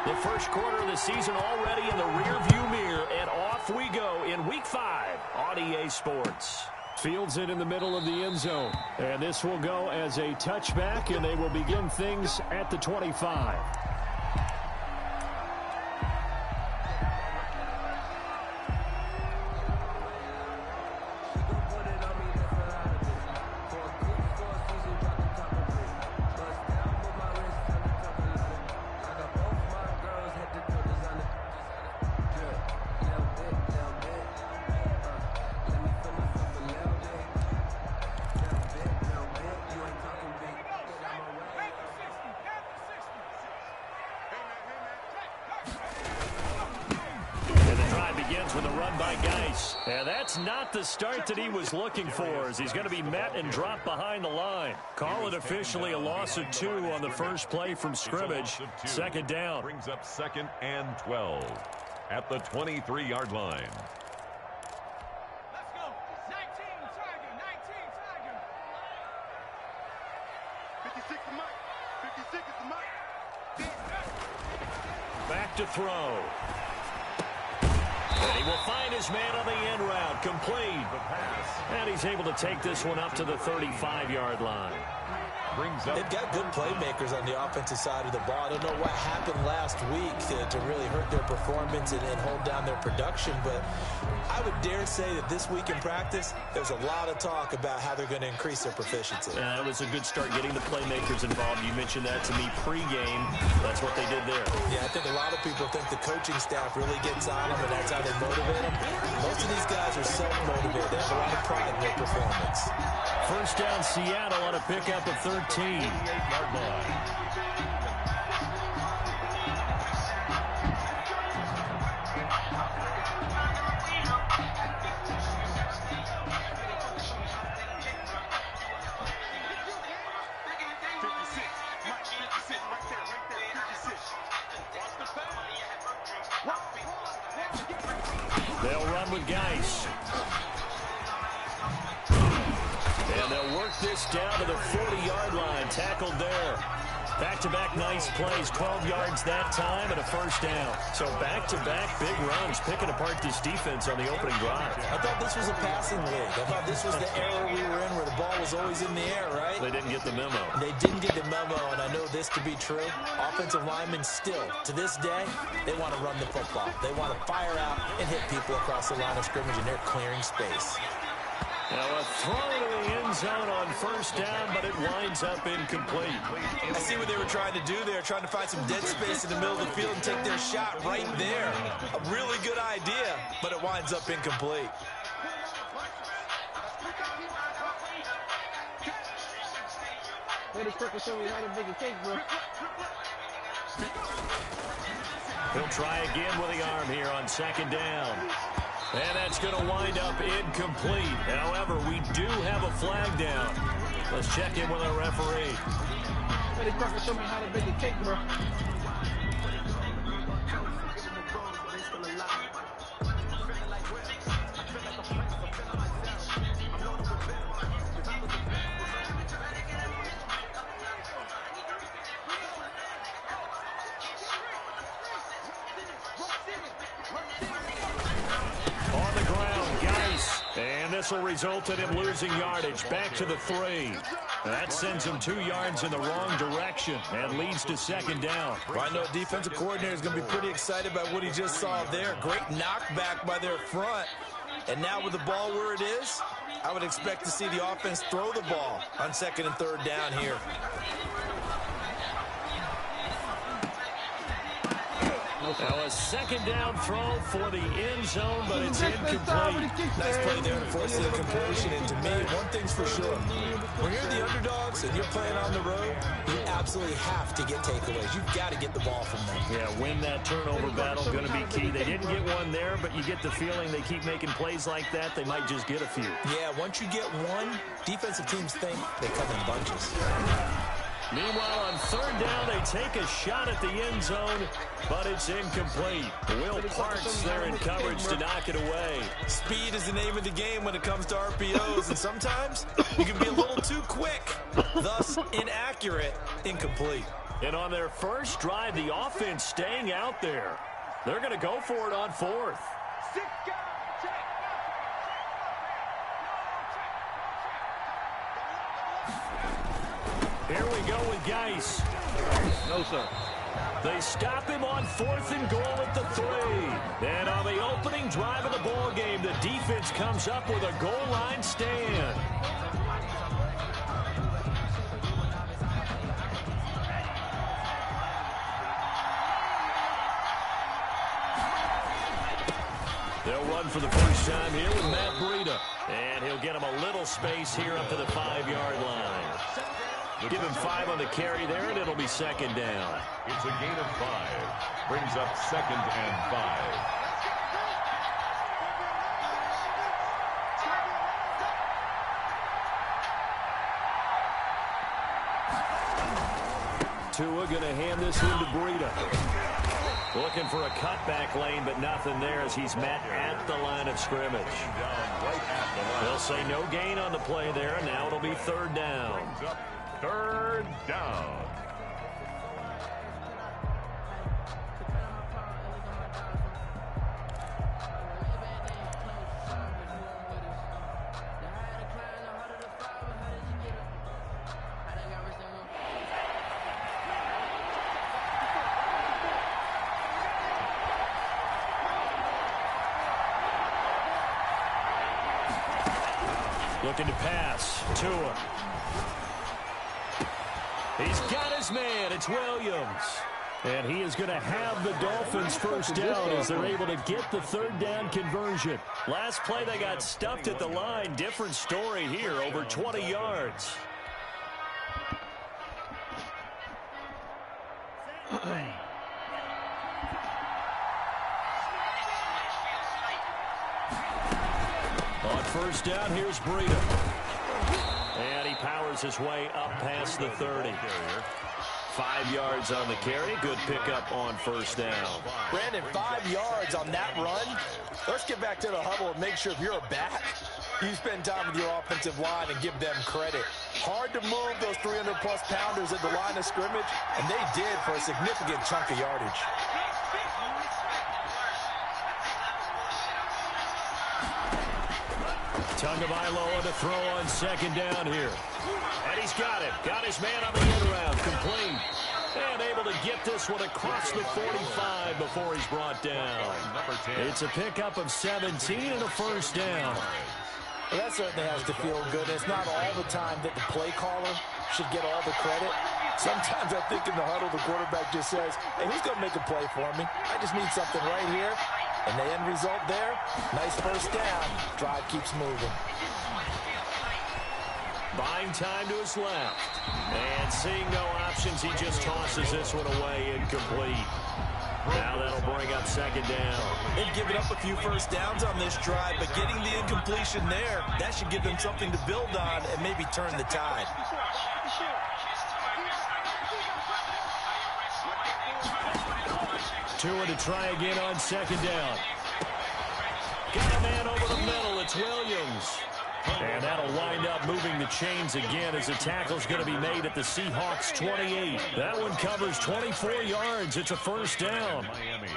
The first quarter of the season already in the rearview mirror, and off we go in Week 5 on EA Sports. Fields it in the middle of the end zone. And this will go as a touchback, and they will begin things at the 25. With a run by Geis. And that's not the start that he was looking for, as he's going to be met and dropped behind the line. Call it officially a loss of 2 on the first play from scrimmage. Second down. Brings up 2nd and 12 at the 23-yard line. Let's go. 19, Tiger. 19, Tiger. 56 is Mike. 56 is Mike. Back to throw. And he will find his man on the end route. Complete. And he's able to take this one up to the 35-yard line. They've got good playmakers on the offensive side of the ball. I don't know what happened last week to really hurt their performance and hold down their production, but I would dare say that this week in practice, there's a lot of talk about how they're going to increase their proficiency. Yeah, that was a good start getting the playmakers involved. You mentioned that to me pregame. That's what they did there. Yeah, I think a lot of people think the coaching staff really gets on them, and that's how they motivate them. Most of these guys are self-motivated. They have a lot of pride in their performance. First down, Seattle on a pickup of 13. 38-yard line. They'll run with Geis. And they'll work this down to the 40-yard line. Tackled there. Back-to-back nice plays. 12 yards that time and a first down. So back-to-back big runs, picking apart this defense on the opening drive. I thought this was a passing league. I thought this was the era we were in where the ball was always in the air, right? They didn't get the memo. They didn't get the memo, and I know this to be true. Offensive linemen still, to this day, they want to run the football. They want to fire out and hit people across the line of scrimmage, and they're clearing space. Now a throw to the end zone on first down, but it winds up incomplete. I see what they were trying to do there, trying to find some dead space in the middle of the field and take their shot right there. A really good idea, but it winds up incomplete. He'll try again with the arm here on second down. And that's going to wind up incomplete. However, we do have a flag down. Let's check in with our referee. Show me how to make a cake, bro. On the ground, Geis. And this will result in him losing yardage. Back to the 3. That sends him 2 yards in the wrong direction and leads to second down. Well, I know defensive coordinator is going to be pretty excited about what he just saw there. Great knockback by their front. And now with the ball where it is, I would expect to see the offense throw the ball on second and third down here. Now a second down throw for the end zone, but it's incomplete. Nice play there to force the incompletion. And to me, one thing's for sure. When you're the underdogs and you're playing on the road, you absolutely have to get takeaways. You've got to get the ball from them. Yeah, win that turnover battle, going to be key. They didn't get one there, but you get the feeling they keep making plays like that, they might just get a few. Yeah, once you get one, defensive teams think they come in bunches. Meanwhile, on third down, they take a shot at the end zone, but it's incomplete. Will Parks there in coverage to knock it away. Speed is the name of the game when it comes to RPOs, and sometimes you can be a little too quick, thus inaccurate, incomplete. And on their first drive, the offense staying out there. They're going to go for it on 4th. Here we go with Geis. No, sir. They stop him on 4th and goal at the 3. And on the opening drive of the ball game, the defense comes up with a goal line stand. They'll run for the first time here with Matt Breida. And he'll get him a little space here up to the 5-yard line. Give him 5 on the carry there, and it'll be 2nd down. It's a gain of 5. Brings up 2nd and 5. Tua going to hand this one to Breida. Looking for a cutback lane, but nothing there as he's met at the line of scrimmage. They'll say no gain on the play there, and now it'll be 3rd down. 3rd down. Looking to pass. Tua. He's got his man. It's Williams. And he is going to have the Dolphins first down as they're able to get the 3rd down conversion. Last play, they got stuffed at the line. Different story here, over 20 yards. On first down, here's Breida. And he powers his way up past the 30. 5 yards on the carry. Good pickup on first down. Brandon, 5 yards on that run. Let's get back to the huddle and make sure if you're a back, you spend time with your offensive line and give them credit. Hard to move those 300-plus pounders at the line of scrimmage, and they did for a significant chunk of yardage. Tagovailoa to throw on 2nd down here. And he's got it. Got his man on the end round. Complete. And able to get this one across the 45 before he's brought down. It's a pickup of 17 and a first down. Well, that certainly has to feel good. It's not all the time that the play caller should get all the credit. Sometimes I think in the huddle, the quarterback just says, hey, who's going to make a play for me? I just need something right here. And the end result there, nice first down. Drive keeps moving. Buying time to his left. And seeing no options, he just tosses this one away incomplete. Now that'll bring up 2nd down. They've given up a few first downs on this drive, but getting the incompletion there, that should give them something to build on and maybe turn the tide. Tua to try again on 2nd down. Got a man over the middle. It's Williams. And that'll wind up moving the chains again as the tackle's going to be made at the Seahawks 28. That one covers 24 yards. It's a first down. Miami.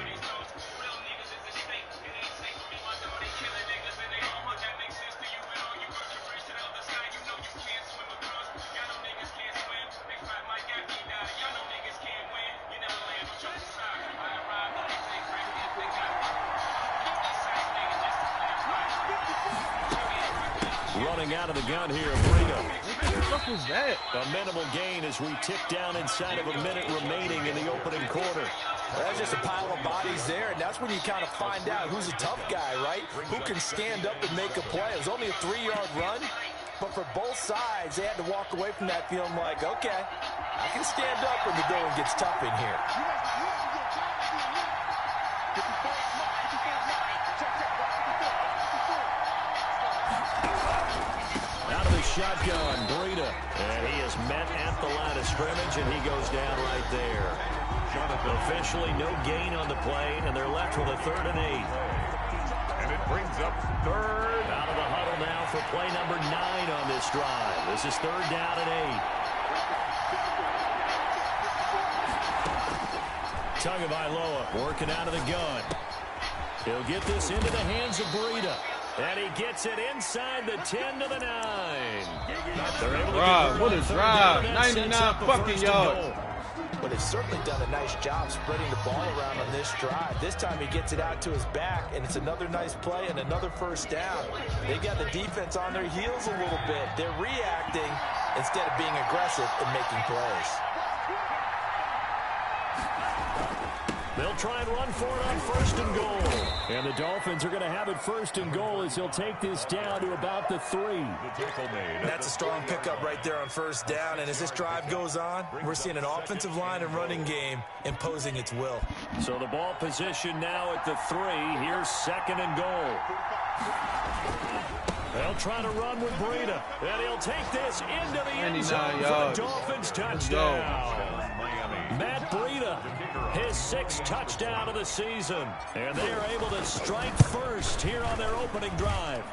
Running out of the gun here, Breida. What the fuck was that? A minimal gain as we tick down inside of a minute remaining in the opening quarter. That's just a pile of bodies there, and that's when you kind of find out who's a tough guy, right? Who can stand up and make a play. It was only a 3-yard run, but for both sides, they had to walk away from that feeling like, okay, I can stand up when the going gets tough in here. Shotgun, Breida. And he is met at the line of scrimmage, and he goes down right there. Officially no gain on the play, and they're left with a 3rd and 8. And it brings up 3rd. Out of the huddle now for play number 9 on this drive. This is 3rd down and 8. Tagovailoa working out of the gun. He'll get this into the hands of Breida. And he gets it inside the 10 to the 9. They're able to drive. What a drive. 99 fucking yards. But they've certainly done a nice job spreading the ball around on this drive. This time he gets it out to his back, and it's another nice play and another first down. They got the defense on their heels a little bit. They're reacting instead of being aggressive and making plays. They'll try and run for it on first and goal. And the Dolphins are going to have it first and goal as he'll take this down to about the 3. That's a strong pickup right there on first down. And as this drive goes on, we're seeing an offensive line and running game imposing its will. So the ball position now at the 3. Here's second and goal. They'll try to run with Breida. And he'll take this into the end zone for the Dolphins touchdown. Matt Breida, his 6th touchdown of the season. And they are able to strike first here on their opening drive.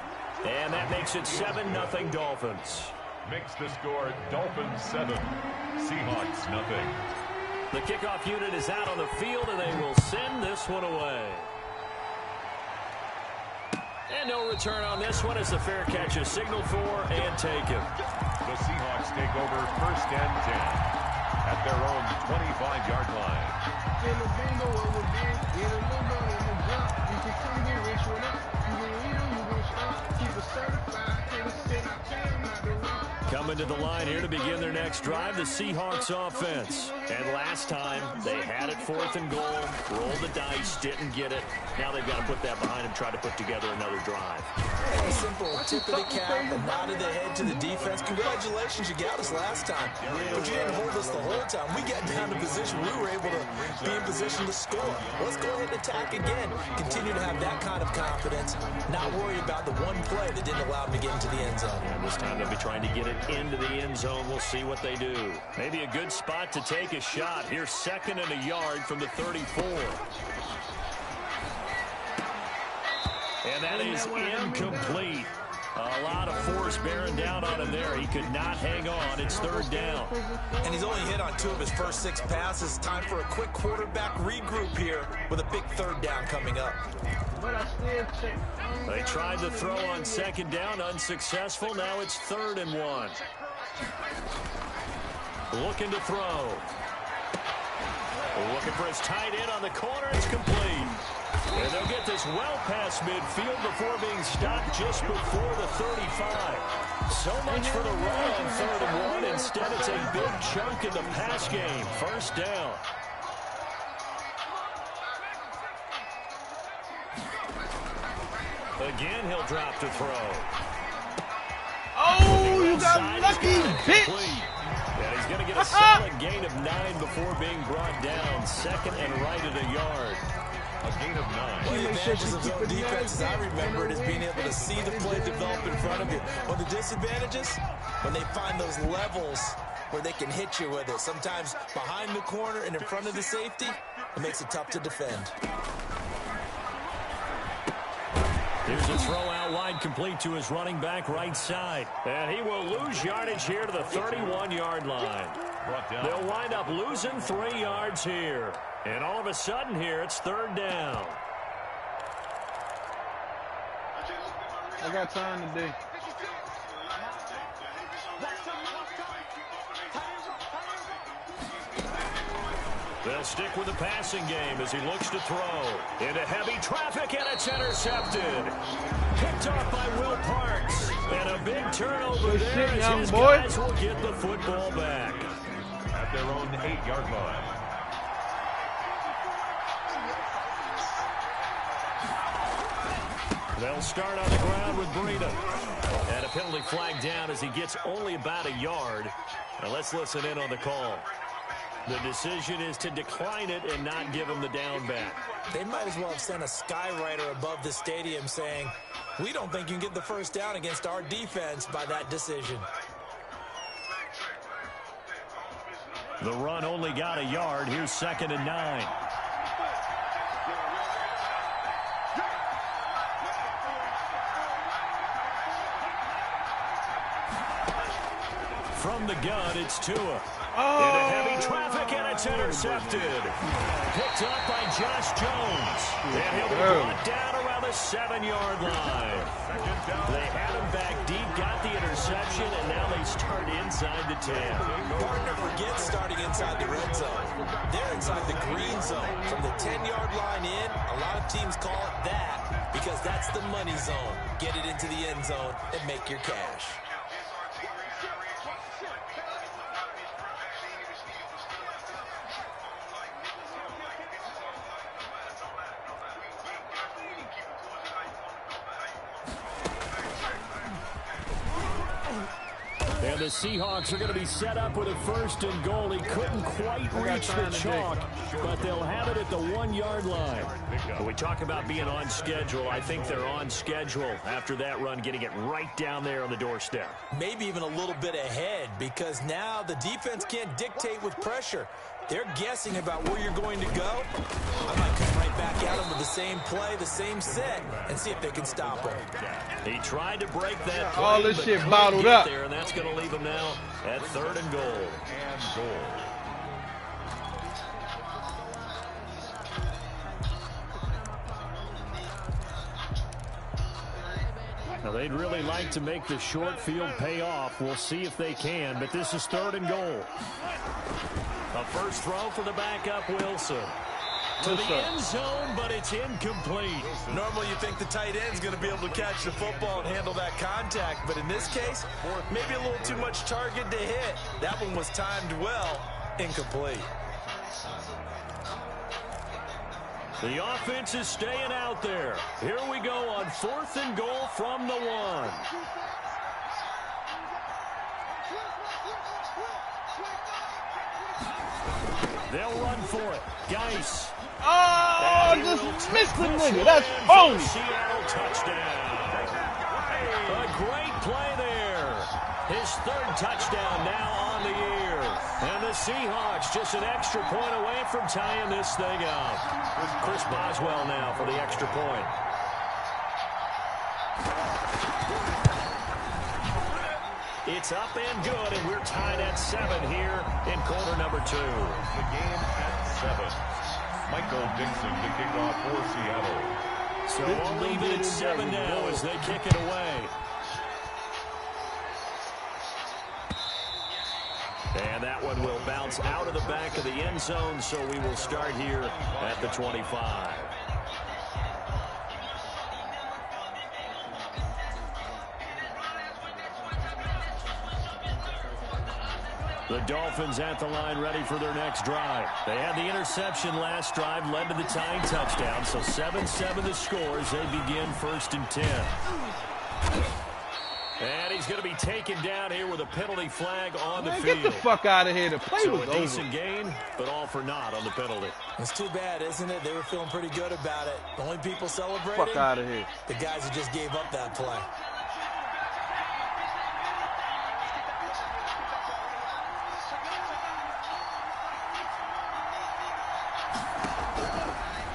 And that makes it 7-0 Dolphins. Makes the score Dolphins 7, Seahawks nothing. The kickoff unit is out on the field, and they will send this one away. And no return on this one as the fair catch is signaled for and taken. The Seahawks take over first and 10 at their own 25-yard line. Coming to the line here to begin their next drive, the Seahawks offense. And last time, they had it 4th and goal, rolled the dice, didn't get it. Now they've got to put that behind them, try to put together another drive. A simple tip of the cap, a nod of the head to the defense. Congratulations, you got us last time. But you didn't hold us the whole time. We got down to position. We were able to be in position to score. Let's go ahead and attack again. Continue to have that kind of confidence. Not worry about the one play that didn't allow them to get into the end zone. And this time they'll be trying to get it into the end zone. We'll see what they do. Maybe a good spot to take a shot. Here's 2nd and a yard from the 34. And that is incomplete. A lot of force bearing down on him there. He could not hang on. It's 3rd down. And he's only hit on 2 of his first 6 passes. Time for a quick quarterback regroup here with a big 3rd down coming up. They tried to throw on 2nd down, unsuccessful. Now it's 3rd and 1. Looking to throw. Looking for his tight end on the corner. It's complete. And they'll get this well past midfield before being stopped just before the 35. So much for the run on 3rd and 1. Instead, it's a big chunk in the pass game. First down. Again, he'll drop to throw. Oh, you got lucky, bitch. And he's going to get a solid gain of 9 before being brought down. 2nd and right at a yard. A gain of 9. One of the advantages of zone defense, as I remember it, is being able to see the play develop in front of you. One of the disadvantages, when they find those levels where they can hit you with it. Sometimes behind the corner and in front of the safety, it makes it tough to defend. Here's a throw out wide, complete to his running back right side. And he will lose yardage here to the 31-yard line. They'll wind up losing 3 yards here. And all of a sudden here, it's 3rd down. I got time today. They'll stick with the passing game as he looks to throw. Into heavy traffic, and it's intercepted. Picked off by Will Parks. And a big turnover there as his guys will get the football back. At their own 8-yard line. They'll start on the ground with Breida. And a penalty flag down as he gets only about a yard. Now let's listen in on the call. The decision is to decline it and not give him the down back. They might as well have sent a skywriter above the stadium saying, we don't think you can get the first down against our defense by that decision. The run only got a yard. Here's 2nd and 9. from the gun, it's Tua. Oh. Into heavy traffic, and it's intercepted. Picked up by Josh Jones. And he'll be brought down around the 7-yard line. They had him back deep, got the interception, and now they start inside the 10. Gardner forgets starting inside the red zone. They're inside the green zone. From the 10-yard line in, a lot of teams call it that because that's the money zone. Get it into the end zone and make your cash. And the Seahawks are going to be set up with a 1st and goal. He couldn't quite reach the chalk, but they'll have it at the 1-yard line. When we talk about being on schedule, I think they're on schedule after that run, getting it right down there on the doorstep. Maybe even a little bit ahead because now the defense can't dictate with pressure. They're guessing about where you're going to go. I might come right back at them with the same play, the same set, and see if they can stop him. He tried to break that play, all this but shit couldn't bottled get up. there, and that's going to leave him now at 3rd and goal. Now, they'd really like to make the short field pay off. We'll see if they can, but this is 3rd and goal. A first throw for the backup, Wilson. To the end zone, but it's incomplete. Normally you think the tight end's going to be able to catch the football and handle that contact, but in this case, maybe a little too much target to hit. That one was timed well, incomplete. The offense is staying out there. Here we go on 4th and goal from the 1. They'll run for it. Geis. Oh, just missed the nigga. That's phony. Seattle touchdown. A great play there. His 3rd touchdown now on the year. And the Seahawks just an extra point away from tying this thing up. Chris Boswell now for the extra point. It's up and good, and we're tied at 7 here in quarter number 2. The game at 7. Michael Dixon to kick off for Seattle. So we'll leave it at 7 now as they kick it away. And that one will bounce out of the back of the end zone, so we will start here at the 25. The Dolphins at the line ready for their next drive. They had the interception last drive, led to the tying touchdown. So 7-7 the score as they begin 1st and 10. And he's going to be taken down here with a penalty flag on the field. Get the fuck out of here. The play was a over. Decent gain, but all for naught on the penalty. It's too bad, isn't it? They were feeling pretty good about it. The only people celebrating, Fuck out of here. the guys who just gave up that play.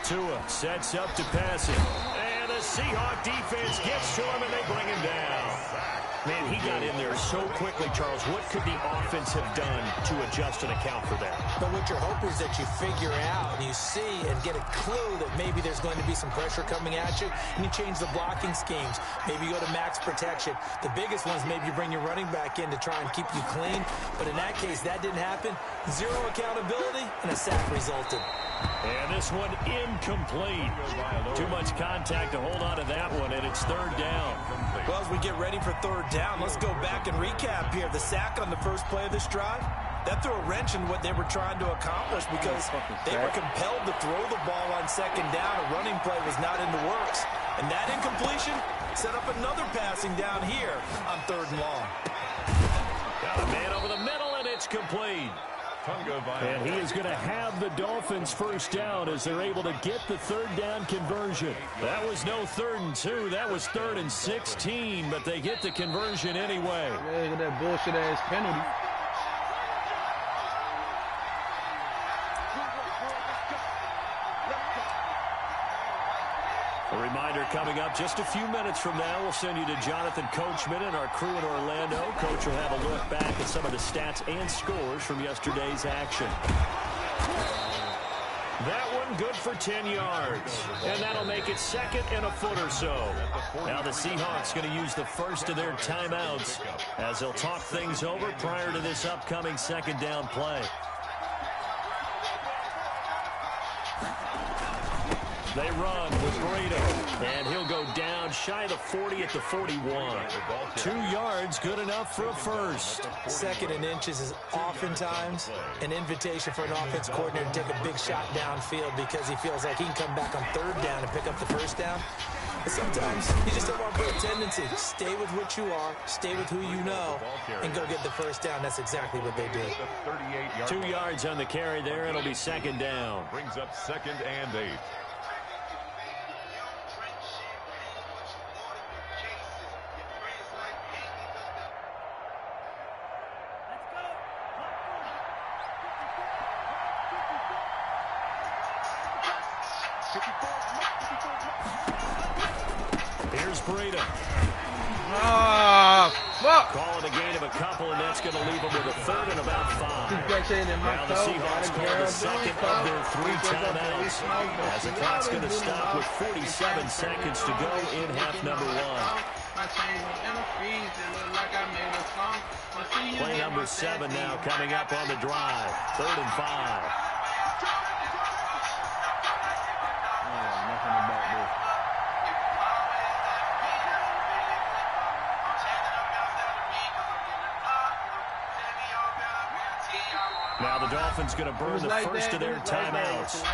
Tua sets up to pass it. And the Seahawk defense gets to him, and they bring him down. Man, he got in there so quickly, Charles. What could the offense have done to adjust and account for that? But what you're hoping is that you figure out and you see and get a clue that maybe there's going to be some pressure coming at you, and you change the blocking schemes. Maybe you go to max protection. The biggest ones, maybe you bring your running back in to try and keep you clean. But in that case, that didn't happen. Zero accountability, and a sack resulted. And this one incomplete. Too much contact to hold on to that one, and it's 3rd down. Well, as we get ready for 3rd down, let's go back and recap here. The sack on the first play of this drive, that threw a wrench in what they were trying to accomplish because they were compelled to throw the ball on 2nd down. A running play was not in the works. And that incompletion set up another passing down here on 3rd and long. Got a man over the middle, and it's complete. And he is going to have the Dolphins 1st down as they're able to get the 3rd down conversion. That was no 3rd and 2. That was 3rd and 16, but they get the conversion anyway. Look at that bullshit-ass penalty. A reminder coming up just a few minutes from now. We'll send you to Jonathan Coachman and our crew in Orlando. Coach will have a look back at some of the stats and scores from yesterday's action. That one good for 10 yards. And that'll make it second and a foot or so. Now the Seahawks going to use the first of their timeouts as they'll talk things over prior to this upcoming second down play. They run with Breida, and he'll go down shy of the 40 at the 41. 2 yards, good enough for a first. Second and inches is oftentimes an invitation for an offense coordinator to take a big shot downfield because he feels like he can come back on third down and pick up the first down. But sometimes you just don't want to break tendency. Stay with what you are, stay with who you know, and go get the first down. That's exactly what they did. 2 yards on the carry there. It'll be second down. Brings up 2nd and 8. Here's Breida. Fuck. Call it a gain of a couple, and that's going to leave them with a third and about 5. Now the toe. Seahawks call the second of their 3 timeouts as the clock's going to stop with 47 seconds to go in half number 1. Play number 7 now coming up on the drive. 3rd and 5. Now the Dolphins going to burn the first of their timeouts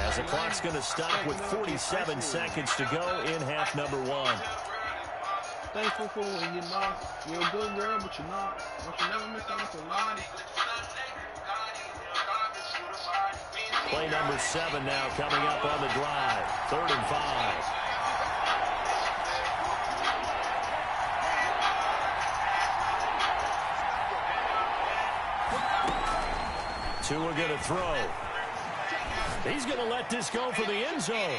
as the clock's going to stop with 47 seconds to go in half number 1. Thankful for when you're not. You're a good girl, but you're not. But you never miss out for life. Play number 7 now coming up on the drive. 3rd and 5. Tua going to throw. He's going to let this go for the end zone.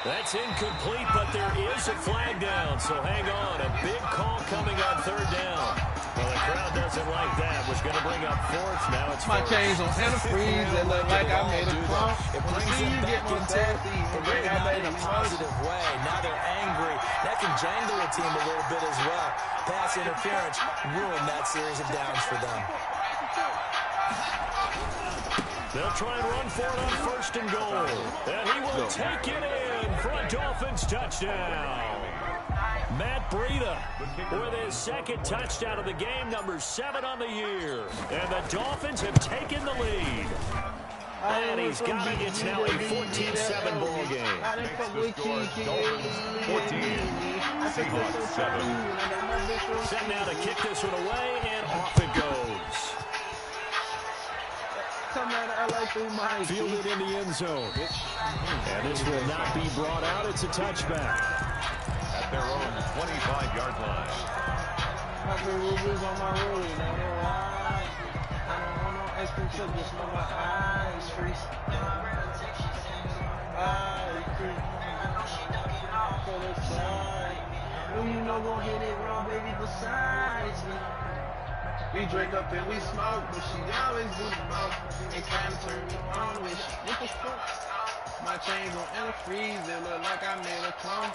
That's incomplete, but there is a flag down, so hang on. A big call coming on 3rd down. Well, the crowd doesn't like that. Was going to bring up 4th. Now it's My 1st. chains on antifreeze that look like I made a crump. It brings them back into it, but really not in a positive way. Now they're angry. That can jangle a team a little bit as well. Pass interference ruined that series of downs for them. They'll try and run for it on 1st and goal. And he will take it in for a Dolphins touchdown. Matt Breida with his 2nd touchdown of the game, number 7 on the year. And the Dolphins have taken the lead. And he's got it. It's now a 14-7 ball game. 14. Seahawks 7. Set now to kick this one away, and off it goes. Fielded in the end zone. And this will not be brought out. It's a touchback. At their own 25-yard line. We drink up and we smoke, but she always do the most. Ain't trying to turn me on with what the fuck? My chains on antifreeze, they look like I made a clone.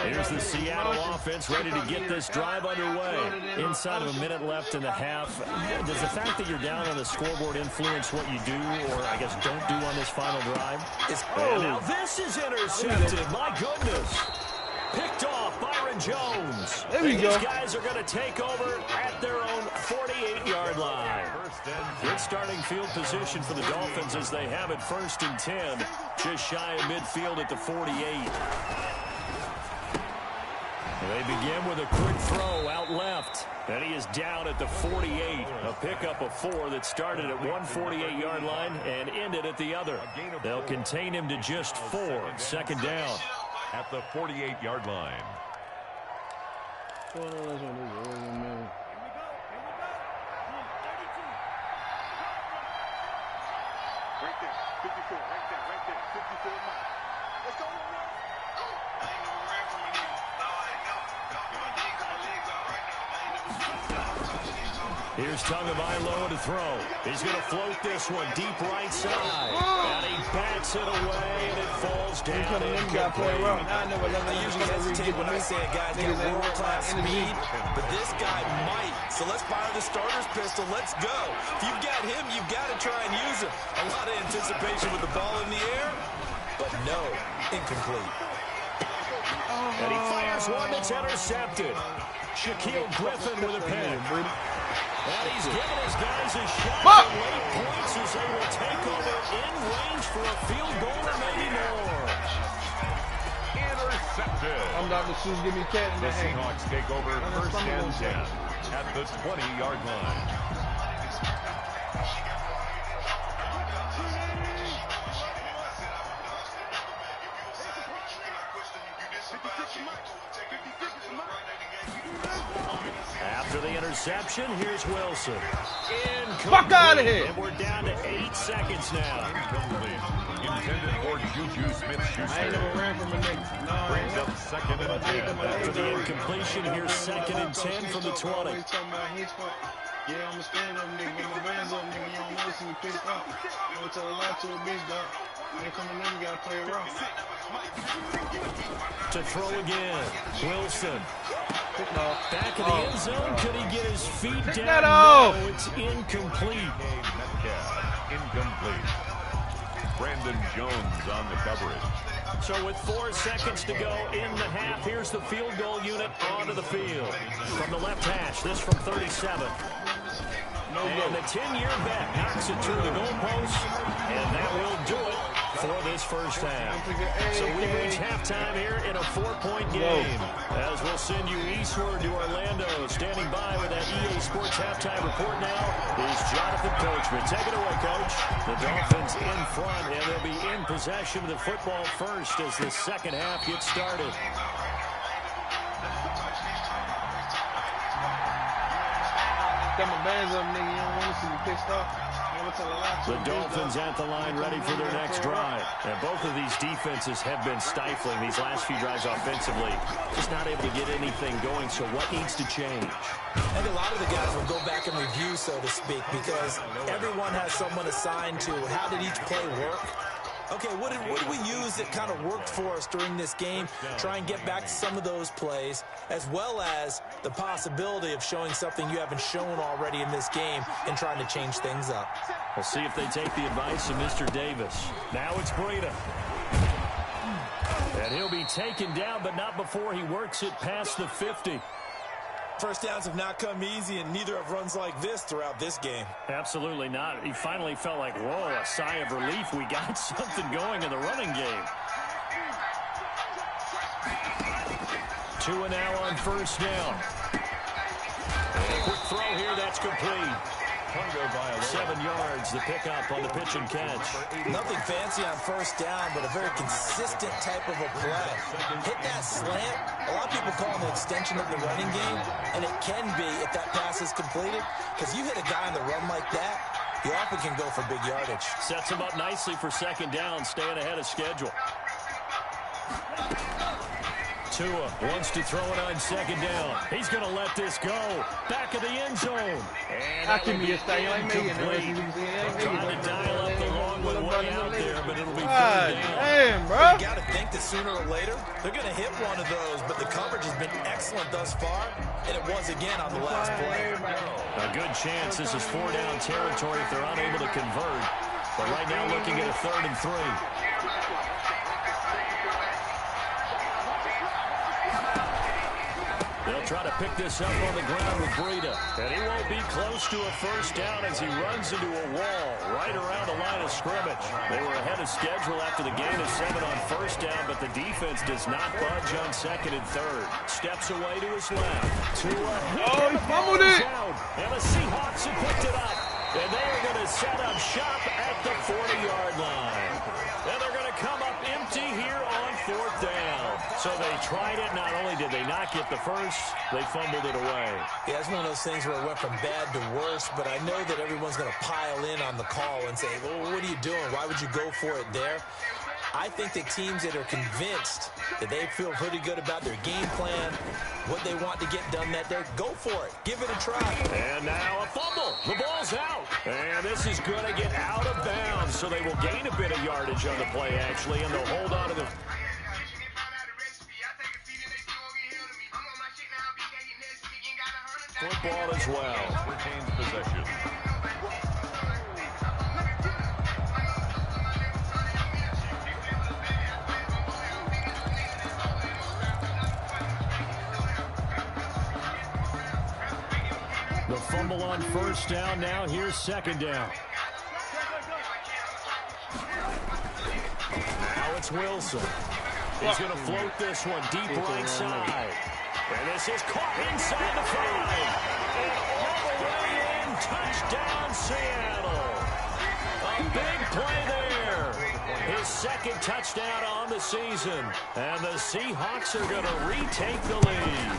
Here's the Seattle offense ready to get this drive underway. Inside of a minute left in the half. Does the fact that you're down on the scoreboard influence what you do, or I guess don't do on this final drive? And now this is intercepted. My goodness. Picked off Byron Jones. There we go. These guys are going to take over at their own 48-yard line. Good starting field position for the Dolphins as they have it 1st and 10. Just shy of midfield at the 48. They begin with a quick throw out left. And he is down at the 48. A pickup of 4 that started at one 48-yard line and ended at the other. They'll contain him to just 4. 2nd down. At the 48-yard line. right there. 54, right there, right there. 54 Mike. Let's go, Will. Here's Tagovailoa to throw. He's going to float this one deep right side. And he bats it away, and it falls down. I usually hesitate when I say a guy's got world-class speed, but this guy might. So let's fire the starter's pistol. Let's go. If you've got him, you've got to try and use him. A lot of anticipation with the ball in the air, but no, incomplete. And he fires one that's intercepted. Shaquille Griffin with a pick. And he's giving his guys a shot for late points as they will take over in range for a field goal or maybe more. Intercepted. I'm Dr. Seuss, give me cat in The the hand. Seahawks take over first and 10 at the 20-yard line. After the interception, here's Wilson. Fuck out of here. And we're down to 8 seconds now. Intended for Juju I ain't Smith-Schuster. never ran from a nigga. No, I Brings ain't. up second and 10. After the incompletion, here's second and 10 from the 20. Yeah, I'm a stand-up nigga, with my bands up, nigga. You don't know this, you pissed off. You don't tell a lie to a bitch, dog. When it come to them, you gotta play it raw. To throw again, Wilson. Back in the Oh. end zone, could he get his feet Pick down? that off. No, it's incomplete. Metcalf, incomplete. Brandon Jones on the coverage. So with 4 seconds to go in the half, here's the field goal unit onto the field. From the left hash, this from 37. And the 10-year bet knocks it through the goalpost, and that will do it for this first half. So we reach halftime here in a 4-point game. As we'll send you eastward to Orlando. Standing by with that EA Sports halftime report now is Jonathan Coachman. Take it away, Coach. The Dolphins in front, and they'll be in possession of the football first as the second half gets started. Got my bands up, nigga. You don't want to see me pissed off. Never tell a lie to The a bitch, Dolphins dog. at the line ready for their next drive. And both of these defenses have been stifling these last few drives offensively. Just not able to get anything going, so what needs to change? I think a lot of the guys will go back and review, so to speak, because everyone has someone assigned to how did each play work. Okay, what did we use that kind of worked for us during this game? Try and get back to some of those plays, as well as the possibility of showing something you haven't shown already in this game and trying to change things up. We'll see if they take the advice of Mr. Davis. Now it's Breida. And he'll be taken down, but not before he works it past the 50. First downs have not come easy, and neither have runs like this throughout this game. Absolutely not. He finally felt like, whoa, a sigh of relief. We got something going in the running game. Tua now on first down. And a quick throw here, that's complete. 7 yards, the pickup on the pitch and catch. Nothing fancy on first down, but a very consistent type of a play. Hit that slant. A lot of people call it an extension of the running game, and it can be if that pass is completed, because you hit a guy on the run like that, you often can go for big yardage. Sets him up nicely for second down, staying ahead of schedule. Tua wants to throw it on second down. He's going to let this go. Back of the end zone. And that will be incomplete. Trying to dial up the long one way out there, but it'll be third down. Damn, bro. You got to think that sooner or later, they're going to hit one of those, but the coverage has been excellent thus far, and it was again on the last play. A good chance this is 4-down territory if they're unable to convert. But right now looking at a 3rd and 3. They'll try to pick this up on the ground with Breida. And he won't be close to a first down as he runs into a wall right around the line of scrimmage. They were ahead of schedule after the gain of 7 on first down, but the defense does not budge on 2nd and 3rd. Steps away to his left. Oh, he fumbled it. And the Seahawks have picked it up. And they are going to set up shop at the 40-yard line. And they're going to come up empty here on 4th down. So they they tried it. Not only did they not get the first, they fumbled it away. Yeah, it's one of those things where it went from bad to worse, but I know that everyone's going to pile in on the call and say, well, what are you doing? Why would you go for it there? I think the teams that are convinced that they feel pretty good about their game plan, what they want to get done that day, go for it. Give it a try. And now a fumble. The ball's out. And this is going to get out of bounds, so they will gain a bit of yardage on the play, actually, and they'll hold on to the... football as well. Retains possession. The fumble on first down. Now here's second down. Now it's Wilson. He's going to float this one deep right side. And this is caught inside the 5. And all the way in. Touchdown, Seattle. A big play there. His second touchdown on the season. And the Seahawks are going to retake the lead.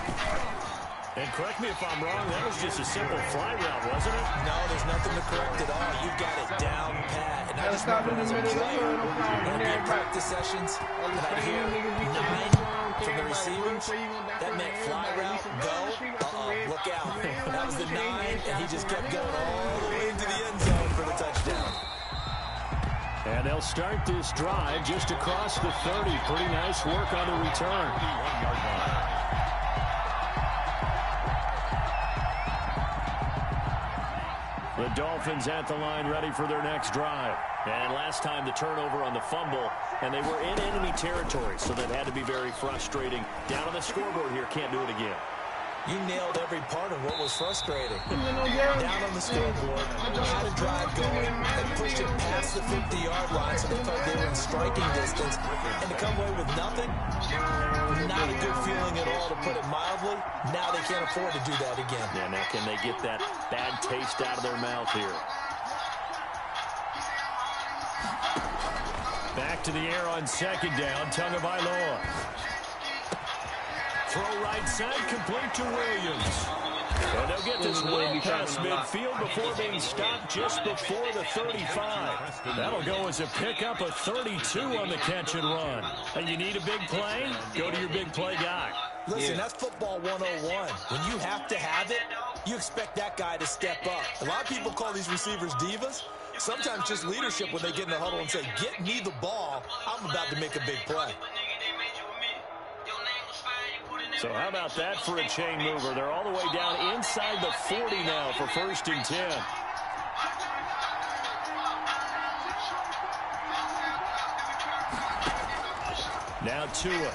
And correct me if I'm wrong, that was just a simple fly route, wasn't it? No, there's nothing to correct at all. You've got it down pat. And I just remember as a player, when we had practice sessions, and I'd hear 9 from the receivers, that meant fly route, go, look out. That was the 9, and he just kept going all the way into the end zone for the touchdown. And they'll start this drive just across the 30. Pretty nice work on the return. 1-yard line. The Dolphins at the line ready for their next drive. And last time the turnover on the fumble, and they were in enemy territory, so that had to be very frustrating. Down on the scoreboard here, can't do it again. You nailed every part of what was frustrating. Down on the scoreboard, had a drive going, and pushed it past the 50-yard line, so they thought they were in striking distance. And to come away with nothing, not a good feeling at all, to put it mildly. Now they can't afford to do that again. Yeah, now can they get that bad taste out of their mouth here? Back to the air on second down, Tagovailoa. Throw right side, complete to Williams. And they'll get this way past midfield before being stopped just before the 35. That'll go as a pickup of 32 on the catch and run. And you need a big play? Go to your big play guy. Listen, that's football 101. When you have to have it, you expect that guy to step up. A lot of people call these receivers divas. Sometimes just leadership when they get in the huddle and say, get me the ball, I'm about to make a big play. So how about that for a chain mover? They're all the way down inside the 40 now for 1st and 10. Now Tua.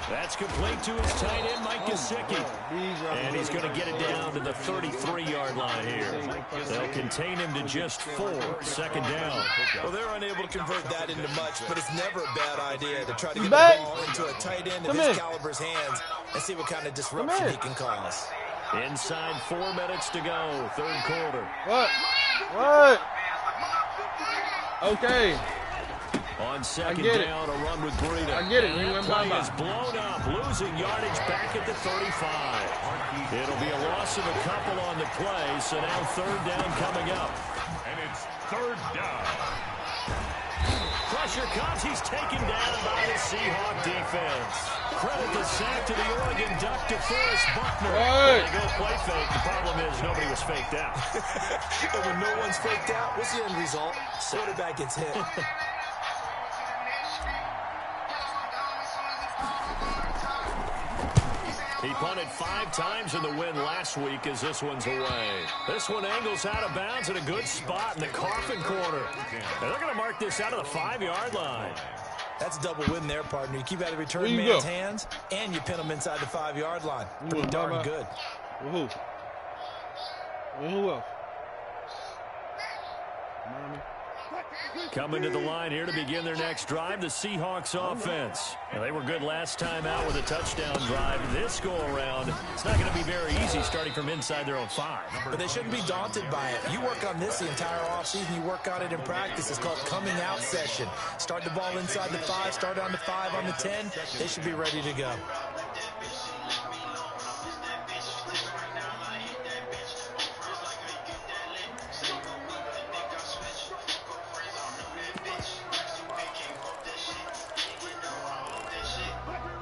That's complete to his tight end, Mike Gesicki. And he's going to get it down to the 33-yard line here. They'll contain him to just 4. Second down. Well, they're unable to convert that into much, but it's never a bad idea to try to get the ball into a tight end of his caliber's hands and see what kind of disruption he can cause. Inside 4 minutes to go, 3rd quarter. What? Okay. On second down, a run with Breida. I get it. You went Play by. is blown up, losing yardage back at the 35. It'll be a loss of a couple on the play, so now 3rd down coming up. And it's 3rd down. Pressure comes. He's taken down by the Seahawk defense. Credit the sack to the Oregon Duck, DeForest Buckner. Right. They go play fake. The problem is nobody was faked out. And when no one's faked out, what's the end result? Quarterback gets hit. He punted 5 times in the win last week as this one's away. This one angles out of bounds at a good spot in the coffin corner. And they're going to mark this out of the 5-yard line. That's a double win there, partner. You keep out of return man's hands, and you pin them inside the 5-yard line. Pretty darn good. Who else? Mommy. Coming to the line here to begin their next drive, the Seahawks offense. And they were good last time out with a touchdown drive. This go-around, it's not going to be very easy starting from inside their own 5. But they shouldn't be daunted by it. You work on this the entire offseason. You work on it in practice. It's called coming out session. Start the ball inside the 5, start on the 5, on the 10. They should be ready to go.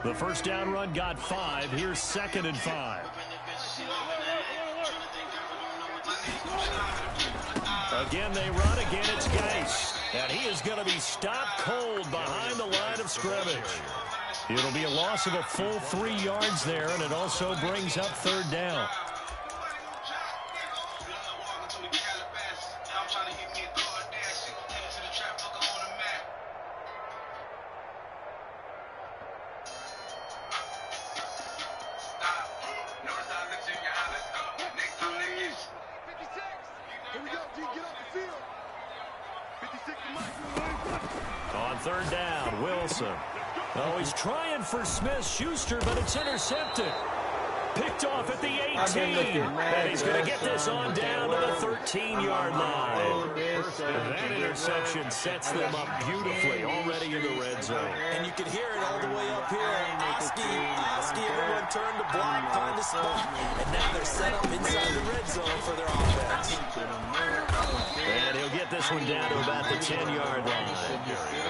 The first down run got 5. Here's 2nd and 5. Again, they run. Again, it's Geis. And he is going to be stopped cold behind the line of scrimmage. It'll be a loss of a full 3 yards there, and it also brings up 3rd down. On 3rd down, Wilson. Oh, he's trying for Smith-Schuster, but it's intercepted. Picked off at the 18. And he's going to get this on down to the 13-yard line. That interception sets them up beautifully already in the red zone. And you can hear it all the way up here. Oski, everyone turned to block, find a spot. And now they're set up inside the red zone for their offense. And he'll get this one down to about the 10-yard line.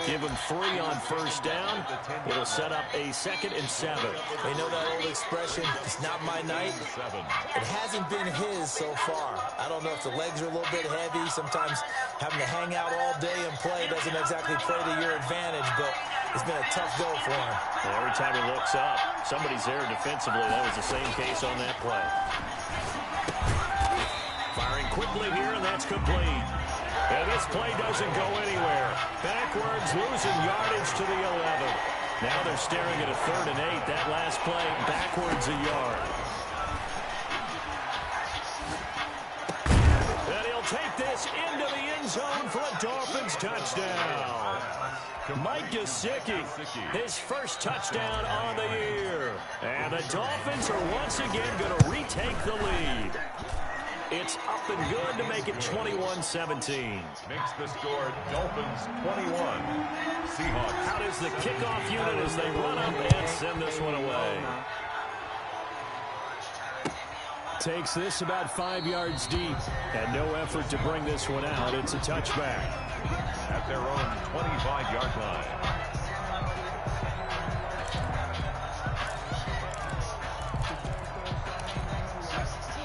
Give him 3 on 1st down. It'll set up a 2nd and 7. They know that old expression, it's not my night. It hasn't been his so far. I don't know if the legs are a little bit heavy. Sometimes having to hang out all day and play doesn't exactly play to your advantage, but it's been a tough go for him. Well, every time he looks up, somebody's there defensively. That was the same case on that play. Firing quickly here, and that's complete. And this play doesn't go anywhere. Backwards, losing yardage to the 11. Now they're staring at a 3rd and 8. That last play, backwards a yard. And he'll take this into the end zone for a Dolphins touchdown. Mike Gesicki, his first touchdown on the year. And the Dolphins are once again going to retake the lead. It's up and good to make it 21-17. Makes the score Dolphins 21. Seahawks. Out is the kickoff unit as they run up and send this one away. Takes this about 5 yards deep. And no effort to bring this one out. It's a touchback. At their own 25-yard line.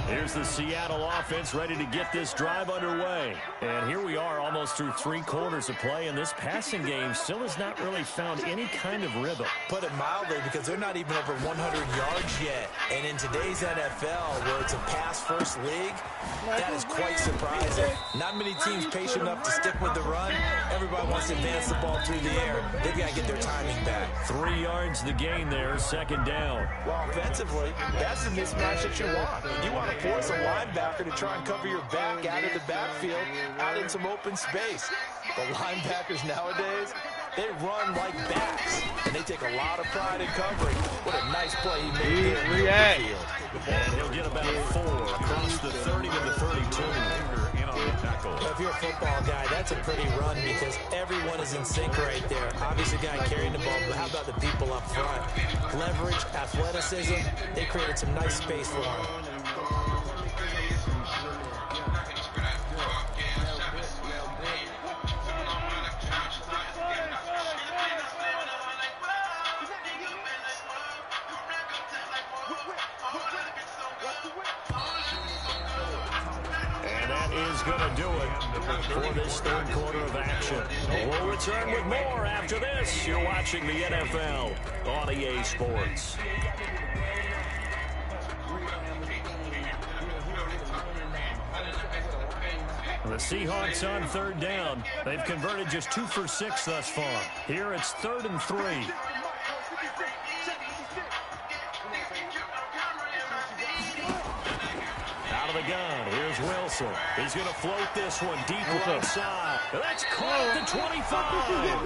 Here's the Seattle offense ready to get this drive underway. And here we are almost through 3 quarters of play, and this passing game still has not really found any kind of rhythm. Put it mildly, because they're not even over 100 yards yet. And in today's NFL, where it's a pass-first league, that is quite surprising. Not many teams patient enough to stick with the run. Everybody wants to advance the ball through the air. They've got to get their timing back. 3 yards the gain there, 2nd down. Well, offensively, that's the mismatch that you want. You want to force a linebacker to try and cover your back out of the backfield, out in some open space. The linebackers nowadays, they run like backs, and they take a lot of pride in covering. What a nice play he made there in the field. And he'll get about 4 across the 30 to the 32. If you're a football guy, that's a pretty run because everyone is in sync right there. Obviously, the guy carrying the ball, but how about the people up front? Leverage, athleticism, they created some nice space for him. Is going to do it for this 3rd quarter of action. We'll return with more after this. You're watching the NFL on EA Sports. The Seahawks on 3rd down. They've converted just 2 for 6 thus far. Here it's 3rd and 3. Out of the gun, here's Wilson. He's going to float this one deep right side. That's caught at the 25.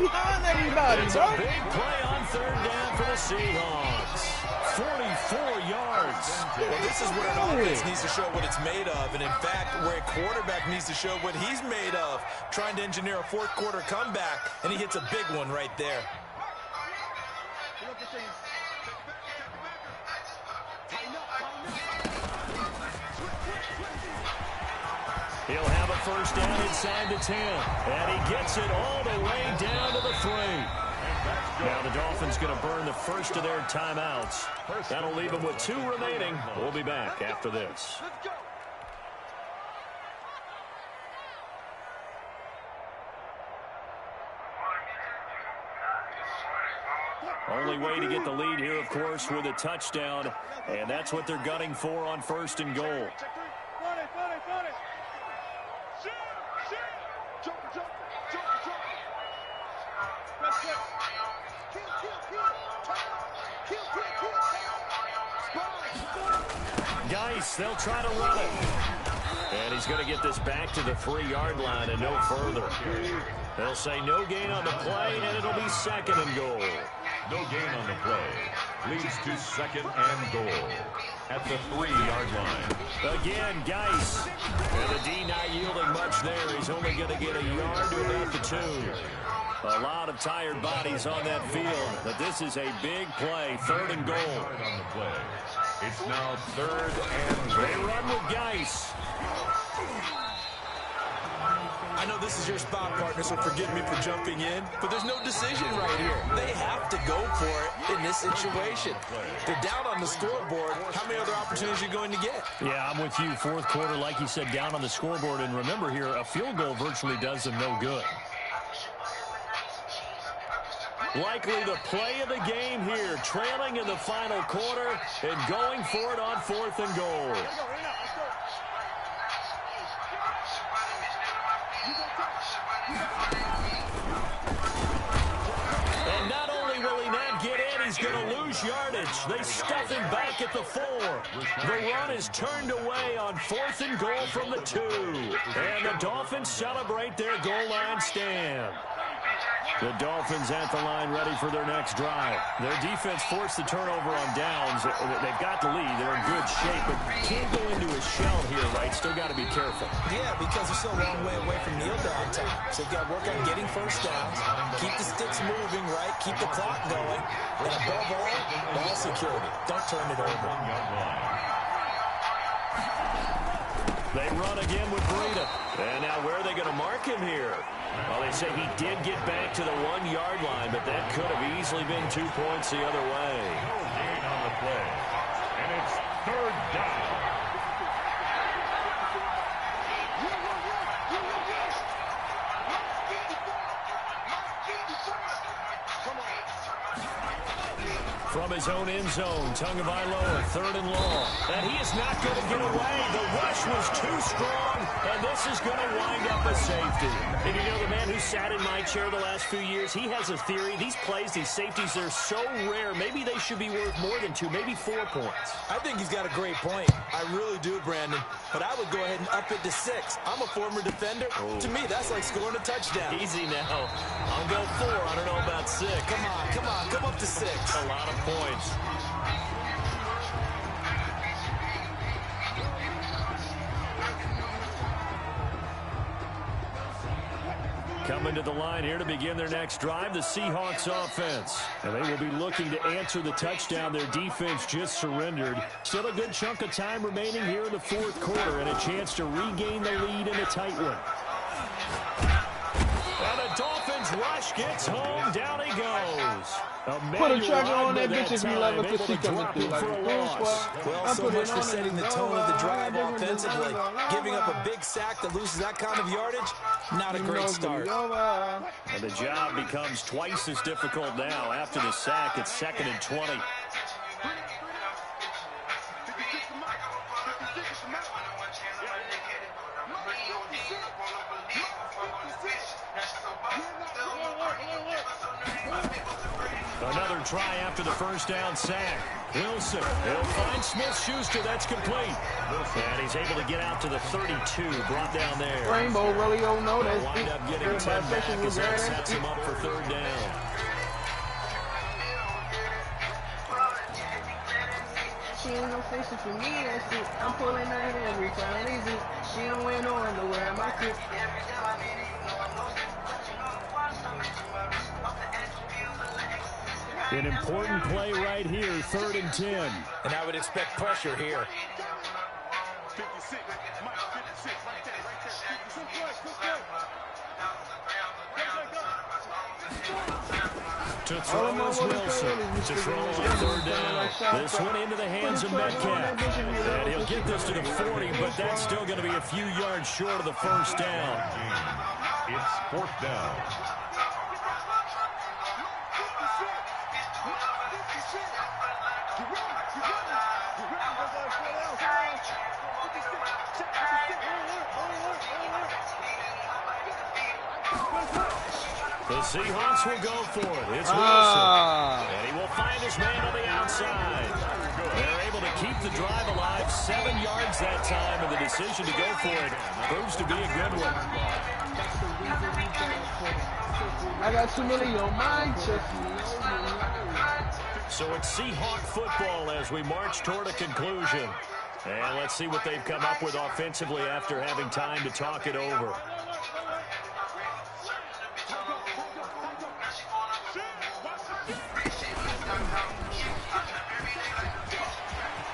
Behind everybody, It's bro. a big play on third down for the Seahawks. 44 yards. Well, this is where an offense needs to show what it's made of, and in fact, where a quarterback needs to show what he's made of, trying to engineer a fourth-quarter comeback, and he hits a big one right there. He'll have a first down inside the 10, and he gets it all the way down to the 3. Now the Dolphins going to burn the first of their timeouts. That'll leave them with 2 remaining. We'll be back after this. Only way to get the lead here, of course, with a touchdown, and that's what they're gunning for on first and goal. Geis, they'll try to run it. And he's going to get this back to the 3-yard line and no further. They'll say no gain on the play, and it'll be second and goal. No gain on the play. Leads to second and goal at the 3-yard line. Again, Geis. And the D not yielding much there. He's only going to get a yard to about the 2. A lot of tired bodies on that field, but this is a big play, third and goal. On the play. It's now third and goal. They run with Geis. I know this is your spot, partner, so forgive me for jumping in, but there's no decision right here. They have to go for it in this situation. They're down on the scoreboard. How many other opportunities are you going to get? Yeah, I'm with you. Fourth quarter, like you said, down on the scoreboard. And remember here, a field goal virtually does them no good. Likely the play of the game here, trailing in the final quarter and going for it on fourth and goal. And not only will he not get in, he's going to lose yardage. They stuff him back at the 4. The run is turned away on fourth and goal from the 2. And the Dolphins celebrate their goal line stand. The Dolphins at the line ready for their next drive. Their defense forced the turnover on downs. They've got the lead. They're in good shape, but can't go into a shell here, right? Still got to be careful. Yeah, because they're still a long way away from kneel down time. So they've got to work on getting first downs, keep the sticks moving, right? Keep the clock going. And above all, ball security. Don't turn it over. They run again with Breida. And now where are they going to mark him here? Well, they say he did get back to the 1-yard line, but that could have easily been 2 points the other way. No gain on the play. And it's third down. From his own end zone, Tagovailoa, third and long. And he is not going to get away. The rush was too strong, and this is going to wind up a safety. And you know, the man who sat in my chair the last few years, he has a theory. These plays, these safeties, they're so rare. Maybe they should be worth more than 2, maybe 4 points. I think he's got a great point. I really do, Brandon. But I would go ahead and up it to 6. I'm a former defender. Oh. To me, that's like scoring a touchdown. Easy now. I'll go 4. I don't know about 6. Come on, come on. Come up to 6. A lot of points. Coming to the line here to begin their next drive, the Seahawks offense. And they will be looking to answer the touchdown their defense just surrendered. Still a good chunk of time remaining here in the fourth quarter and a chance to regain the lead in a tight one. And the Dolphins rush gets home. Down he goes. Put a tracker on that bitch if you love it to see coming through. Like a well, so much for setting the tone of the drive offensively. Giving up a big sack that loses that kind of yardage, not a great start. And the job becomes twice as difficult now. After the sack, it's 2nd and 20. Another They'll try after the first down sack. Wilson, he'll find Smith-Schuster. That's complete. And he's able to get out to the 32, brought down there. Rainbow really don't know that. Wind up getting 10 back as that sets him up for third down. She ain't no fixing for me, that's it. I'm pulling her in every time. Easy. She don't wear no underwear. My tip. An important play right here, 3rd and 10. And I would expect pressure here. 56. Mike, 56. Right there, right there. To throw is Wilson. To throw on 3rd down. This one into the hands of Metcalf. And he'll get this to the 40, but that's still going to be a few yards short of the first down. It's 4th down. The Seahawks will go for it. It's Wilson. And he will find his man on the outside. They're able to keep the drive alive. 7 yards that time, and the decision to go for it proves to be a good one. I got too many on my chest. So it's Seahawk football as we march toward a conclusion. And let's see what they've come up with offensively after having time to talk it over.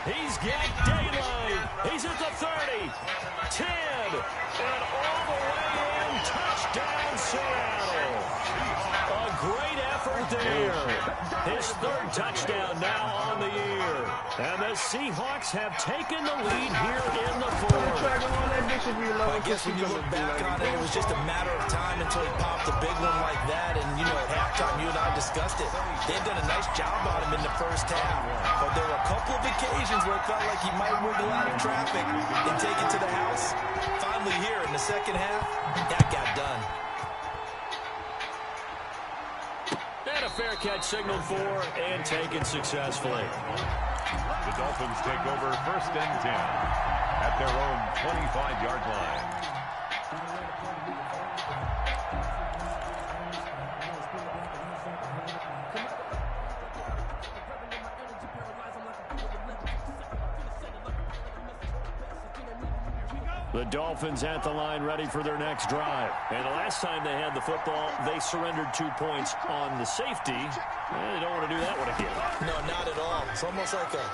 He's got daylight. He's at the 30, 10, and all the way in. Touchdown, Seattle. A great effort there. His 3rd touchdown now on the year. And the Seahawks have taken the lead here in the 4th. I guess when you look back on it, it was just a matter of time until he popped a big one like that. And, you know, at halftime, you and I discussed it. They've done a nice job on him in the first half. But there were a couple of occasions where it felt like he might wiggle out of traffic and take it to the house. Finally here in the second half, that got done. And a fair catch signaled for and taken successfully. The Dolphins take over 1st and 10 at their own 25-yard line. The Dolphins at the line ready for their next drive. And the last time they had the football, they surrendered 2 points on the safety. Well, they don't want to do that one again. No, not at all. It's almost like a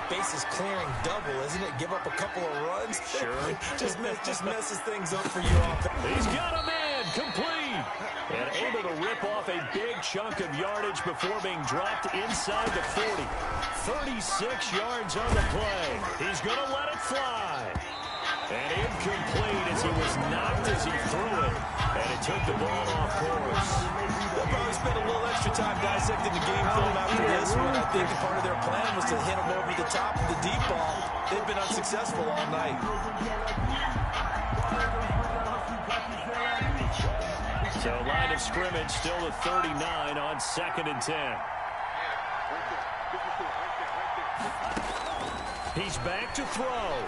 bases clearing double, isn't it? Give up a couple of runs. Sure. just messes things up for you off. He's got a man, complete. And able to rip off a big chunk of yardage before being dropped inside the 40. 36 yards on the play. He's going to let it fly. And incomplete as he was knocked as he threw it. And it took the ball off course. They'll probably spend a little extra time dissecting the game film after this one. I think part of their plan was to hit him over the top of the deep ball. They've been unsuccessful all night. So line of scrimmage still at 39 on 2nd and 10. He's back to throw.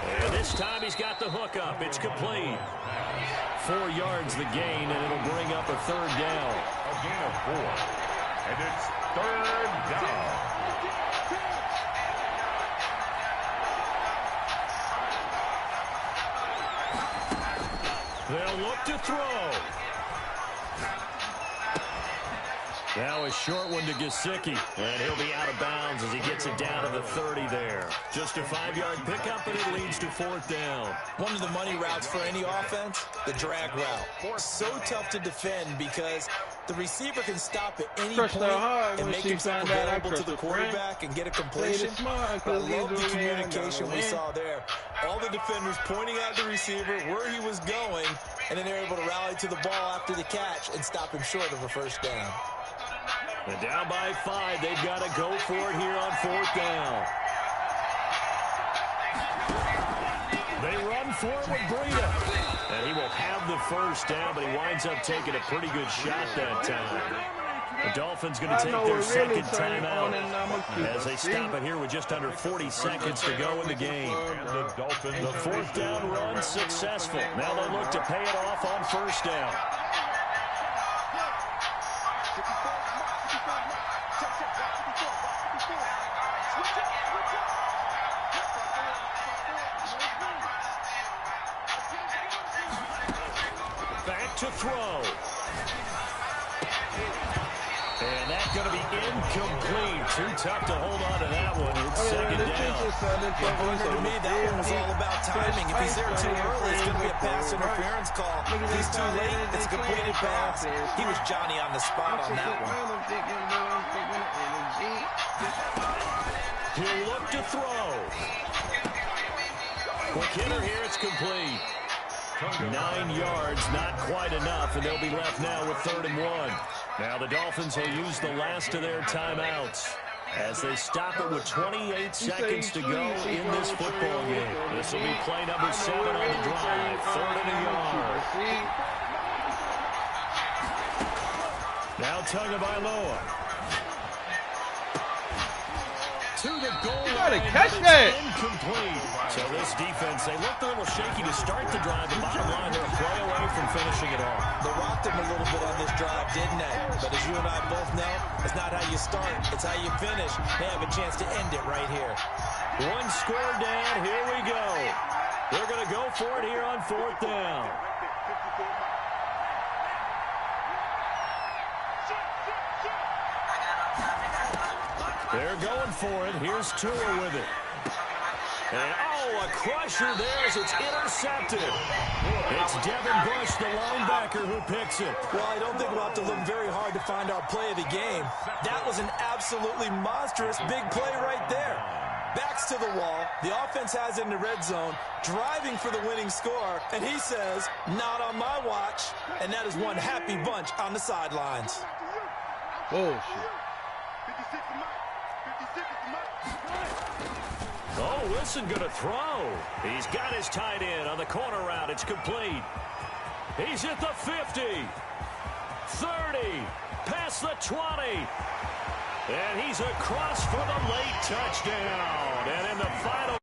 And this time he's got the hook up. It's complete. 4 yards the gain, and it'll bring up a 3rd down. A gain of 4. And it's 3rd down. They'll look to throw. Now a short one to Gesicki, and he'll be out of bounds as he gets it down to the 30 there. Just a 5-yard pickup, and it leads to 4th down. One of the money routes for any offense, the drag route. So tough to defend because the receiver can stop at any point and make himself available to the quarterback and get a completion. I love the communication we saw there. All the defenders pointing at the receiver where he was going, and then they're able to rally to the ball after the catch and stop him short of a 1st down. And down by 5, they've got to go for it here on 4th down. They run forward, Breida. And he will have the 1st down, but he winds up taking a pretty good shot that time. The Dolphins going to take their second timeout as they stop it here with just under 40 seconds to go in the game. The Dolphins. The fourth down run successful. Now they look to pay it off on first down. Back to throw. And that's going to be incomplete. Too tough to hold on to that one. It's second down. To me, that one was all about timing. If he's there too early, it's going to be a pass interference call. If he's too late, it's a completed pass. He was Johnny on the spot on that one. He'll look to throw. Quick hitter here, it's complete. 9 yards, not quite enough, and they'll be left now with 3rd and 1. Now the Dolphins will use the last of their timeouts as they stop it with 28 seconds to go in this football game. This will be play number 7 on the drive, 3rd and a yard. Now Tagovailoa. To the goal line. You gotta catch that. Incomplete. So this defense, they looked a little shaky to start the drive. The bottom line, they're a play away from finishing it off. They rocked him a little bit on this drive, didn't they? But as you and I both know, it's not how you start, it's how you finish. They have a chance to end it right here. One score down. Here we go. They're going to go for it here on 4th down. They're going for it. Here's Tua with it. And, a crusher there as it's intercepted. It's Devin Bush, the linebacker, who picks it. Well, I don't think we'll have to look very hard to find our play of the game. That was an absolutely monstrous big play right there. Backs to the wall. The offense has it in the red zone, driving for the winning score, and he says, not on my watch. And that is one happy bunch on the sidelines. Bullshit. Oh, Wilson going to throw. He's got his tight end on the corner route. It's complete. He's at the 50, 30, past the 20. And he's across for the late touchdown. And in the final